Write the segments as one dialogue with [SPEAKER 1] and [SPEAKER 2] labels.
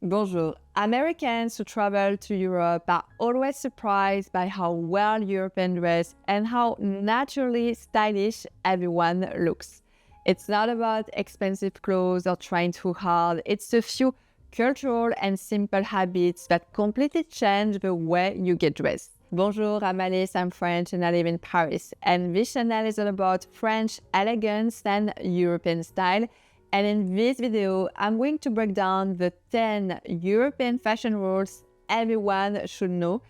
[SPEAKER 1] Bonjour. Americans who travel to Europe are always surprised by how well Europeans dress and how naturally stylish everyone looks. It's not about expensive clothes or trying too hard. It's a few cultural and simple habits that completely change the way you get dressed. Bonjour, I'm Alice, I'm French and I live in Paris. And this channel is all about French elegance and European style. And in this video, I'm going to break down the 10 European fashion rules everyone should know,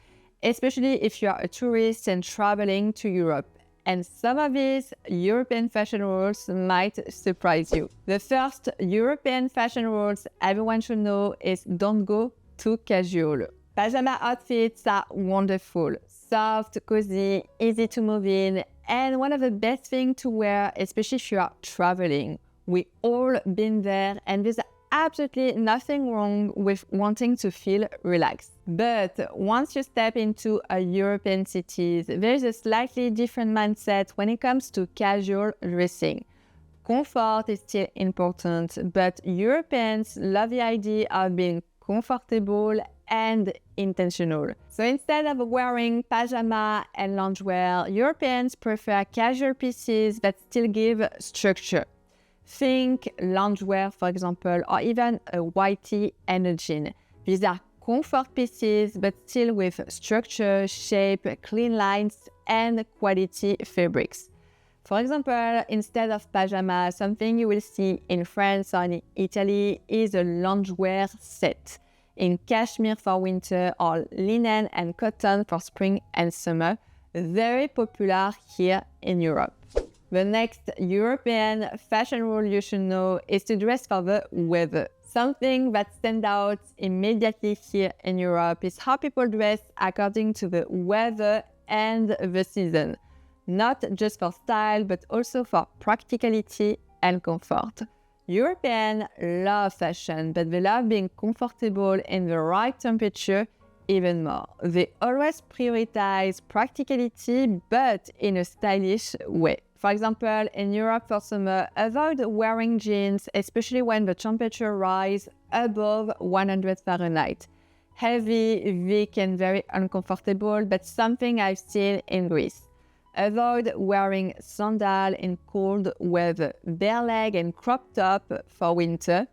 [SPEAKER 1] especially if you are a tourist and traveling to Europe. And some of these European fashion rules might surprise you. The first European fashion rules everyone should know is don't go too casual. Pajama outfits are wonderful, soft, cozy, easy to move in, and one of the best things to wear, especially if you are traveling. We all been there, and there's absolutely nothing wrong with wanting to feel relaxed. But once you step into a European cities, there's a slightly different mindset when it comes to casual dressing. Comfort is still important, but Europeans love the idea of being comfortable and intentional. So instead of wearing pajama and loungewear, Europeans prefer casual pieces that still give structure. Think loungewear, for example, or even a white tee and a jean. These are comfort pieces, but still with structure, shape, clean lines, and quality fabrics. For example, instead of pajamas, something you will see in France or in Italy is a loungewear set in cashmere for winter or linen and cotton for spring and summer, very popular here in Europe. The next European fashion rule you should know is to dress for the weather. Something that stands out immediately here in Europe is how people dress according to the weather and the season. Not just for style, but also for practicality and comfort. Europeans love fashion, but they love being comfortable in the right temperature even more. They always prioritize practicality, but in a stylish way. For example, in Europe for summer, avoid wearing jeans, especially when the temperature rises above 100 Fahrenheit. Heavy, weak, and very uncomfortable, but something I've seen in Greece. Avoid wearing sandals in cold weather, bare leg and crop top for winter,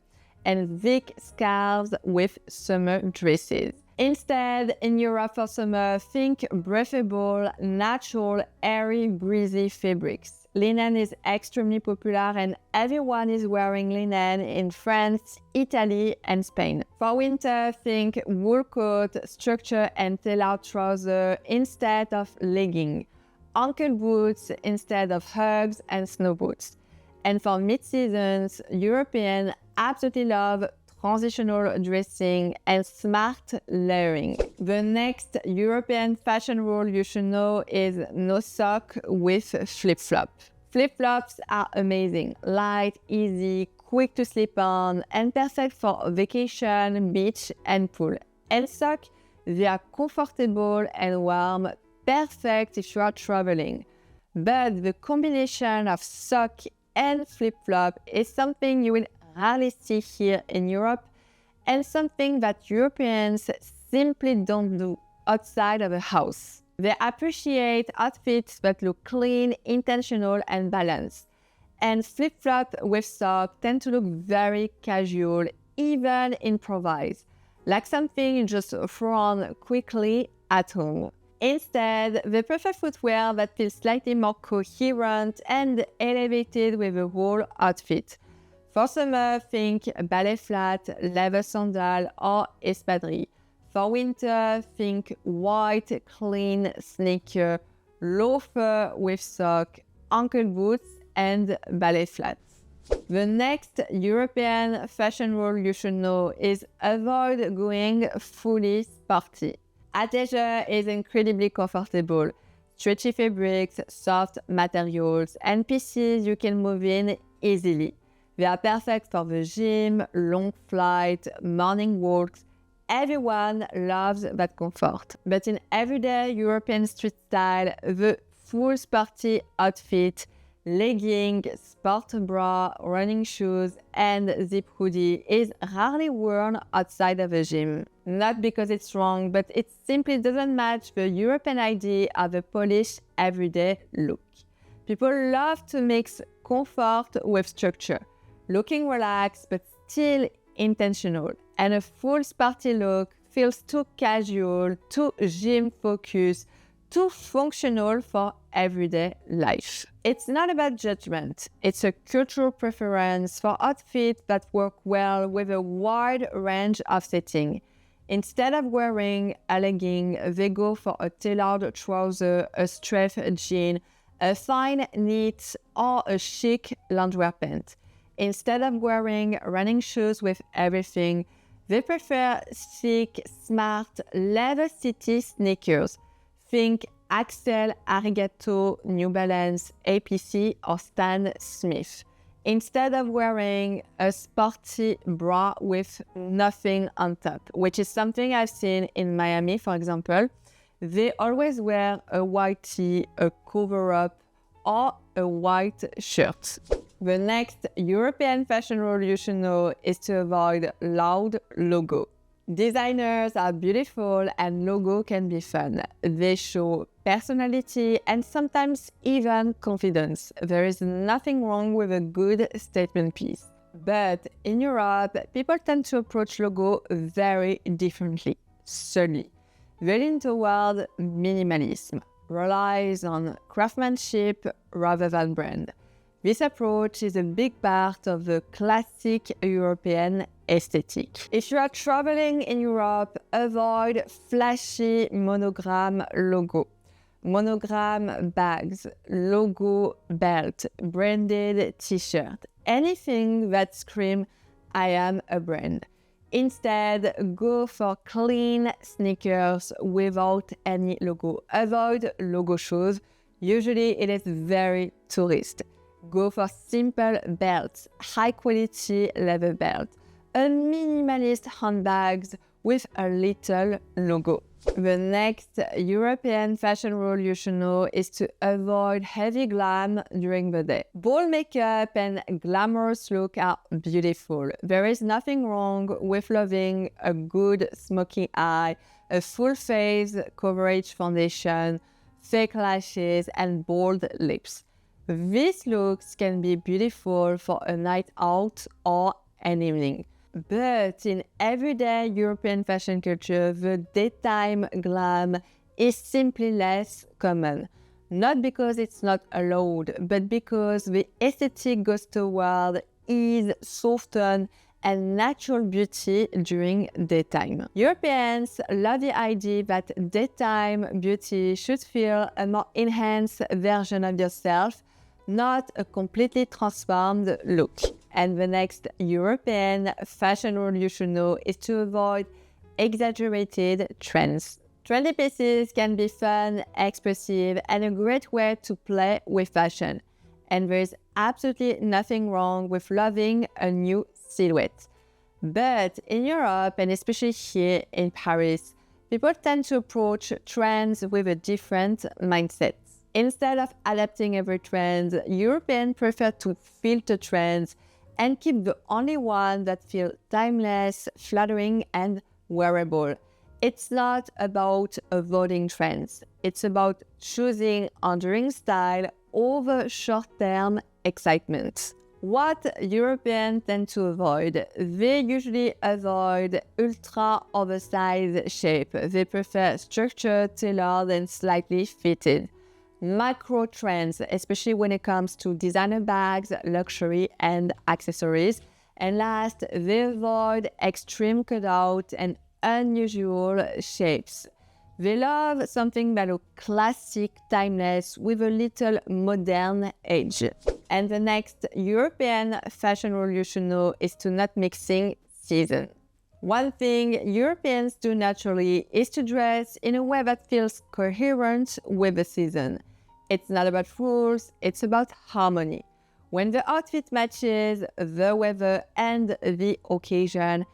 [SPEAKER 1] and thick scarves with summer dresses. Instead, in Europe for summer, think breathable, natural, airy, breezy fabrics. Linen is extremely popular and everyone is wearing linen in France, Italy, and Spain. For winter, think wool coat, structure, and tailored trouser instead of leggings. Ankle boots instead of Uggs and snow boots. And for mid-seasons, Europeans absolutely love transitional dressing and smart layering. The next European fashion rule you should know is no sock with flip-flop. Flip-flops are amazing, light, easy, quick to slip on, and perfect for vacation, beach, and pool. And socks, they are comfortable and warm, perfect if you are traveling. But the combination of sock and flip-flop is something you will rarely see here in Europe and something that Europeans simply don't do outside of a house. They appreciate outfits that look clean, intentional, and balanced. And flip-flop with socks tend to look very casual, even improvised, like something you just throw on quickly at home. Instead, they prefer footwear that feels slightly more coherent and elevated with the whole outfit. For summer, think ballet flat, leather sandal, or espadrille. For winter, think white, clean sneaker, loafer with sock, ankle boots, and ballet flats. The next European fashion rule you should know is avoid going fully sporty. Athleisure is incredibly comfortable. Stretchy fabrics, soft materials, and pieces you can move in easily. They are perfect for the gym, long flight, morning walks. Everyone loves that comfort. But in everyday European street style, the full sporty outfit Legging, sport bra, running shoes, and zip hoodie is rarely worn outside of a gym. Not because it's wrong, but it simply doesn't match the European idea of a polished, everyday look. People love to mix comfort with structure, looking relaxed but still intentional, and a full sporty look feels too casual, too gym-focused, too functional for everyday life. It's not about judgment, it's a cultural preference for outfits that work well with a wide range of settings. Instead of wearing a legging, they go for a tailored trouser, a straight jean, a fine knit, or a chic loungewear pant. Instead of wearing running shoes with everything, they prefer chic, smart, leather city sneakers. Think Axel, Arigato, New Balance, APC, or Stan Smith. Instead of wearing a sporty bra with nothing on top, which is something I've seen in Miami, for example, they always wear a white tee, a cover-up, or a white shirt. The next European fashion rule you should know is to avoid loud logo. Designers are beautiful and logo can be fun. They show personality and sometimes even confidence. There is nothing wrong with a good statement piece. But in Europe, people tend to approach logo very differently, subtly. They lean toward minimalism, relies on craftsmanship rather than brand. This approach is a big part of the classic European aesthetic. If you are traveling in Europe, avoid flashy monogram logo, monogram bags, logo belt, branded t-shirt, anything that screams, I am a brand. Instead, go for clean sneakers without any logo. Avoid logo shoes. Usually it is very tourist. Go for simple belts, high quality leather belt, a minimalist handbags with a little logo. The next European fashion rule you should know is to avoid heavy glam during the day. Bold makeup and glamorous look are beautiful. There is nothing wrong with loving a good smoky eye, a full face coverage foundation, fake lashes, and bold lips. These looks can be beautiful for a night out or an evening. But in everyday European fashion culture, the daytime glam is simply less common. Not because it's not allowed, but because the aesthetic goes toward ease, soften, and natural beauty during daytime. Europeans love the idea that daytime beauty should feel a more enhanced version of yourself, not a completely transformed look. And the next European fashion rule you should know is to avoid exaggerated trends. Trendy pieces can be fun, expressive, and a great way to play with fashion. And there is absolutely nothing wrong with loving a new silhouette. But in Europe, and especially here in Paris, people tend to approach trends with a different mindset. Instead of adapting every trend, Europeans prefer to filter trends and keep the only one that feel timeless, flattering, and wearable. It's not about avoiding trends. It's about choosing enduring style over short-term excitement. What Europeans tend to avoid? They usually avoid ultra-oversized shape. They prefer structured, tailored, and slightly fitted. Macro trends, especially when it comes to designer bags, luxury, and accessories. And last, they avoid extreme cutout and unusual shapes. They love something that looks classic, timeless, with a little modern edge. And the next European fashion rule you should know is to not mixing season. One thing Europeans do naturally is to dress in a way that feels coherent with the season. It's not about rules, it's about harmony. When the outfit matches the weather and the occasion,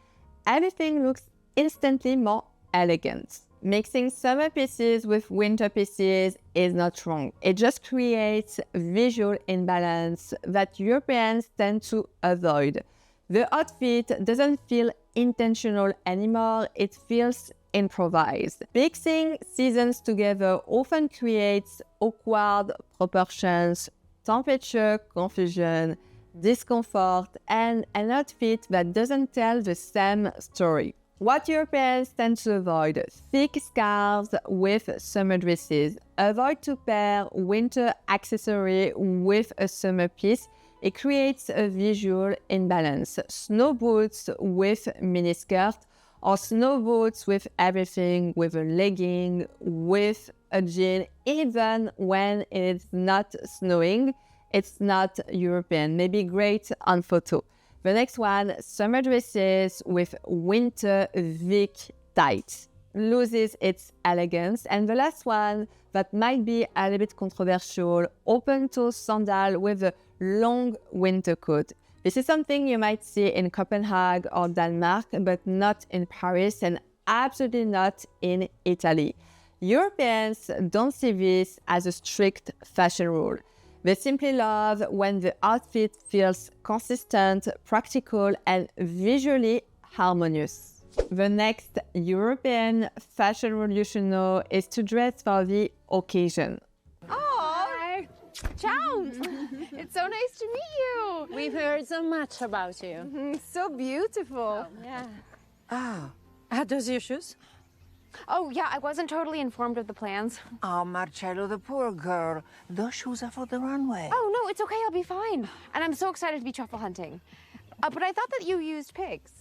[SPEAKER 1] everything looks instantly more elegant. Mixing summer pieces with winter pieces is not wrong. It just creates visual imbalance that Europeans tend to avoid. The outfit doesn't feel intentional anymore, it feels improvised. Mixing seasons together often creates awkward proportions, temperature confusion, discomfort, and an outfit that doesn't tell the same story. What Europeans tend to avoid: thick scarves with summer dresses. Avoid to pair winter accessory with a summer piece. It creates a visual imbalance. Snow boots with miniskirt, or snow boots with everything, with a legging, with a jean, even when it's not snowing. It's not European. Maybe great on photo. The next one, summer dresses with winter Vic tights. Loses its elegance. And the last one that might be a little bit controversial, open-toe sandal with a long winter coat. This is something you might see in Copenhagen or Denmark, but not in Paris and absolutely not in Italy. Europeans don't see this as a strict fashion rule. They simply love when the outfit feels consistent, practical, and visually harmonious. The next European fashion rule you should know is to dress for the occasion.
[SPEAKER 2] Oh, hi. Ciao. It's so nice to meet you.
[SPEAKER 3] We've heard so much about you.
[SPEAKER 2] So beautiful.
[SPEAKER 3] Yeah. Ah, how does your shoes?
[SPEAKER 2] Oh, yeah, I wasn't totally informed of the plans.
[SPEAKER 4] Oh, Marcello, the poor girl. Those shoes are for the runway.
[SPEAKER 2] Oh, no, it's okay. I'll be fine. And I'm so excited to be truffle hunting. But I thought that you used pigs.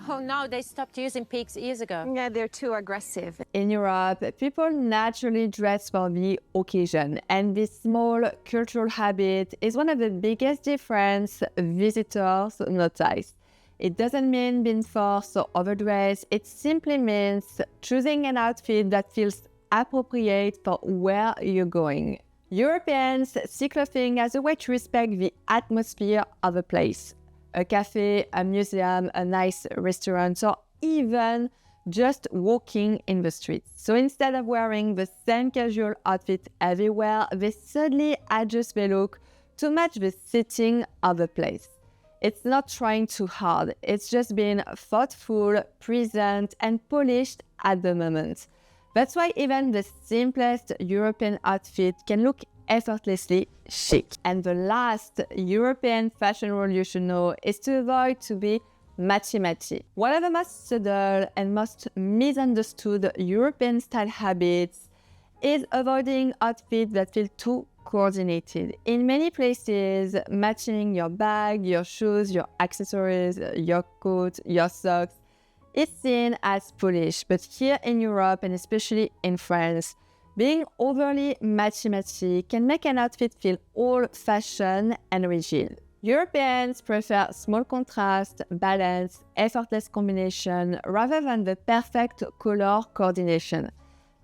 [SPEAKER 3] Oh, no, they stopped using pigs years ago.
[SPEAKER 2] Yeah, they're too aggressive.
[SPEAKER 1] In Europe, people naturally dress for the occasion, and this small cultural habit is one of the biggest differences visitors notice. It doesn't mean being forced or overdressed, it simply means choosing an outfit that feels appropriate for where you're going. Europeans see clothing as a way to respect the atmosphere of a place. A cafe, a museum, a nice restaurant, or even just walking in the streets. So instead of wearing the same casual outfit everywhere, they suddenly adjust their look to match the setting of the place. It's not trying too hard, it's just being thoughtful, present, and polished at the moment. That's why even the simplest European outfit can look effortlessly chic. And the last European fashion rule you should know is to avoid to be matchy-matchy. One of the most subtle and most misunderstood European style habits is avoiding outfits that feel too coordinated. In many places, matching your bag, your shoes, your accessories, your coat, your socks is seen as foolish. But here in Europe, and especially in France, being overly matchy-matchy can make an outfit feel old-fashioned and rigid. Europeans prefer small contrast, balance, effortless combination rather than the perfect color coordination.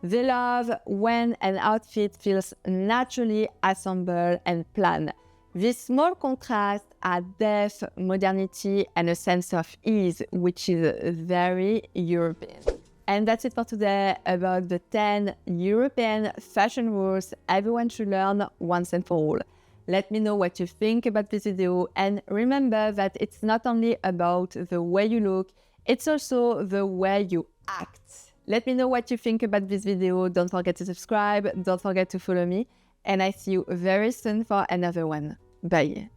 [SPEAKER 1] They love when an outfit feels naturally assembled and planned. These small contrasts add depth, modernity, and a sense of ease, which is very European. And that's it for today about the 10 European fashion rules everyone should learn once and for all. Let me know what you think about this video, and remember that it's not only about the way you look, it's also the way you act. Let me know what you think about this video. Don't forget to subscribe, don't forget to follow me, and I see you very soon for another one. Bye.